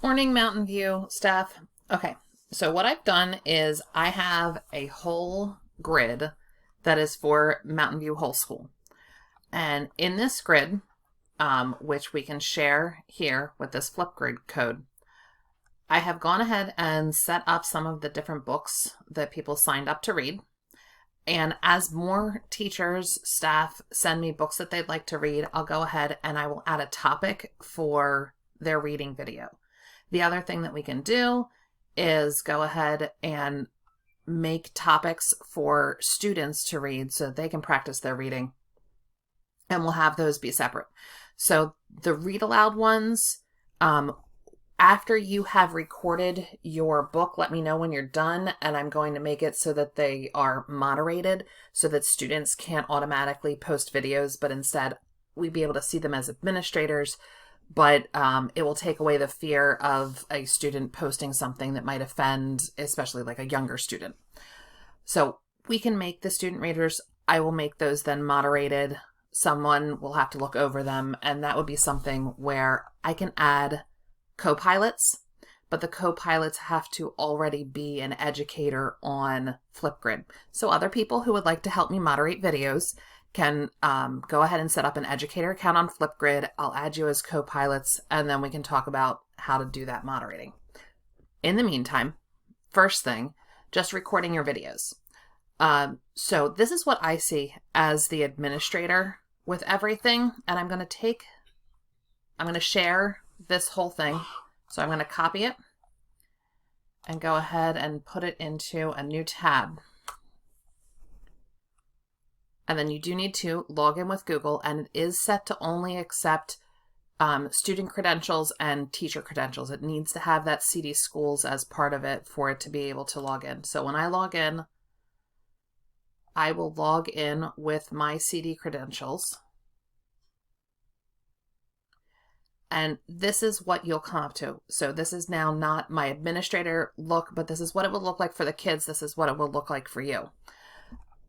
Morning, Mountain View staff. Okay, so what I've done is I have a whole grid that is for Mountain View Whole School. And in this grid, which we can share here with this Flipgrid code, I have gone ahead and set up some of the different books that people signed up to read. And as more teachers, staff send me books that they'd like to read, I'll go ahead and I will add a topic for their reading video. The other thing that we can do is go ahead and make topics for students to read so they can practice their reading. And we'll have those be separate. So the read aloud ones, after you have recorded your book, let me know when you're done, and I'm going to make it so that they are moderated so that students can't automatically post videos, but instead we'd be able to see them as administrators. But it will take away the fear of a student posting something that might offend, especially like a younger student. So we can make the student readers. I will make those then moderated. Someone will have to look over them, and that would be something where I can add co-pilots, but the co-pilots have to already be an educator on Flipgrid. So other people who would like to help me moderate videos can go ahead and set up an educator account on Flipgrid. I'll add you as co-pilots, and then we can talk about how to do that moderating. In the meantime, first thing, just recording your videos. So this is what I see as the administrator with everything, and I'm going to share this whole thing. So I'm going to copy it and go ahead and put it into a new tab. And then you do need to log in with Google, and it is set to only accept student credentials and teacher credentials. It needs to have that CD Schools as part of it for it to be able to log in. So when I log in, I will log in with my CD credentials. And this is what you'll come up to. So this is now not my administrator look, but this is what it will look like for the kids. This is what it will look like for you.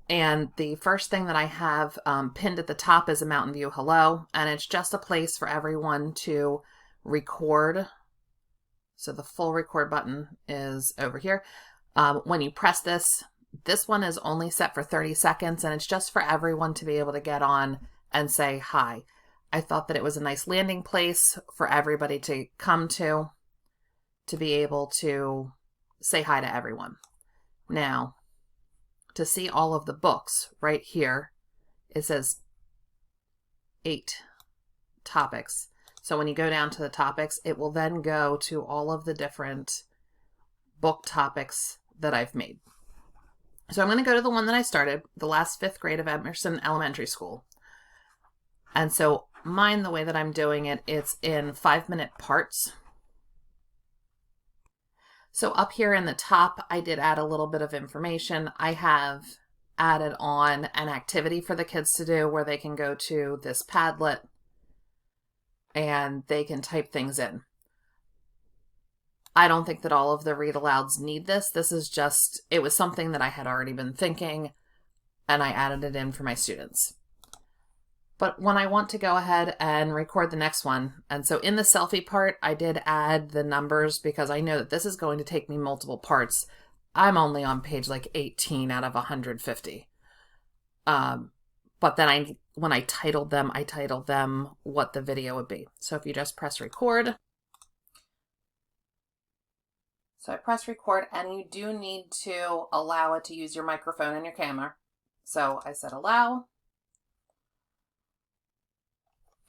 And the first thing that I have pinned at the top is a Mountain View hello, and it's just a place for everyone to record. So the full record button is over here. When you press this, this one is only set for 30 seconds, and it's just for everyone to be able to get on and say hi. I thought that it was a nice landing place for everybody to come to be able to say hi to everyone. Now, to see all of the books right here, it says 8 topics. So when you go down to the topics, it will then go to all of the different book topics that I've made. So I'm going to go to the one that I started, the last 5th grade of Emerson Elementary School. And so mine, the way that I'm doing it, it's in 5-minute parts. So up here in the top, I did add a little bit of information. I have added on an activity for the kids to do where they can go to this Padlet and they can type things in. I don't think that all of the read alouds need this. This is just, it was something that I had already been thinking, and I added it in for my students. But when I want to go ahead and record the next one, and so in the selfie part, I did add the numbers because I know that this is going to take me multiple parts. I'm only on page like 18 out of 150. But then when I titled them what the video would be. So if you just press record. So I press record, and you do need to allow it to use your microphone and your camera. So I said allow.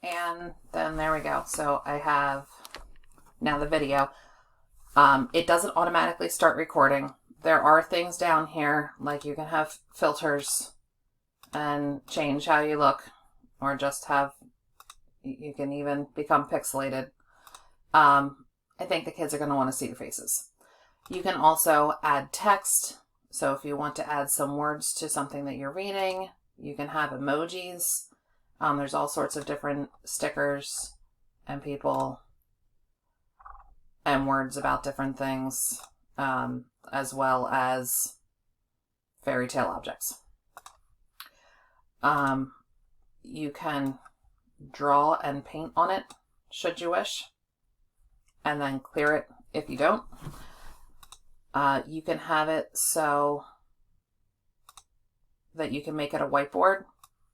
And then there we go. So I have now the video. It doesn't automatically start recording. There are things down here, like you can have filters and change how you look, or just have, you can even become pixelated. I think the kids are going to want to see your faces. You can also add text. So if you want to add some words to something that you're reading, you can have emojis. There's all sorts of different stickers and people and words about different things, as well as fairy tale objects. You can draw and paint on it, should you wish. and then clear it if you don't. You can have it so that you can make it a whiteboard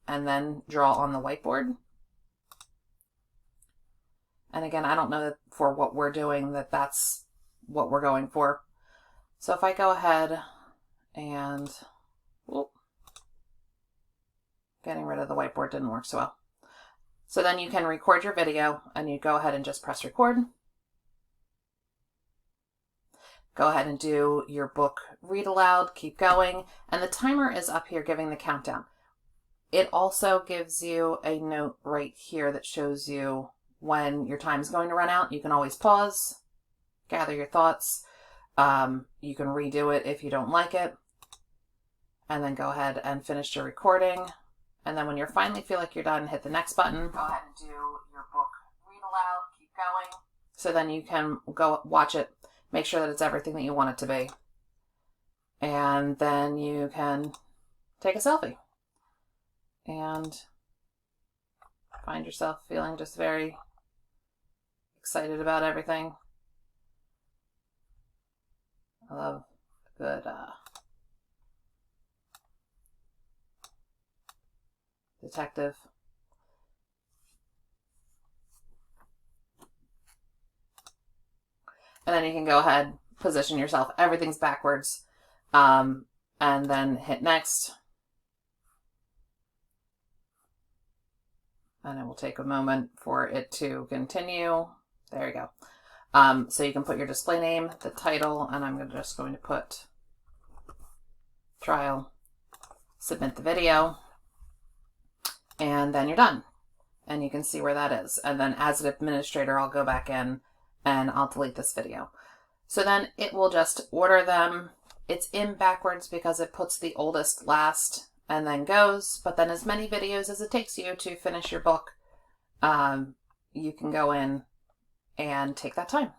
and then draw on the whiteboard. And again, I don't know that for what we're doing that that's what we're going for. So if I go ahead and, whoop, getting rid of the whiteboard didn't work so well. So then you can record your video and you go ahead and just press record. Go ahead and do your book read aloud, keep going. And the timer is up here giving the countdown. It also gives you a note right here that shows you when your time is going to run out. You can always pause, gather your thoughts. You can redo it if you don't like it, and then go ahead and finish your recording. And then when you finally feel like you're done, hit the next button. Go ahead and do your book read aloud, keep going. So then you can go watch it, make sure that it's everything that you want it to be. And then you can take a selfie and find yourself feeling just very excited about everything. I love a good detective. And then you can go ahead, position yourself. Everything's backwards. And then hit next. And it will take a moment for it to continue. There you go. So you can put your display name, the title, and I'm just going to put trial, submit the video, and then you're done. And you can see where that is. And then as an administrator, I'll go back in and I'll delete this video. So then it will just order them. It's in backwards because it puts the oldest last and then goes, but then as many videos as it takes you to finish your book, you can go in and take that time.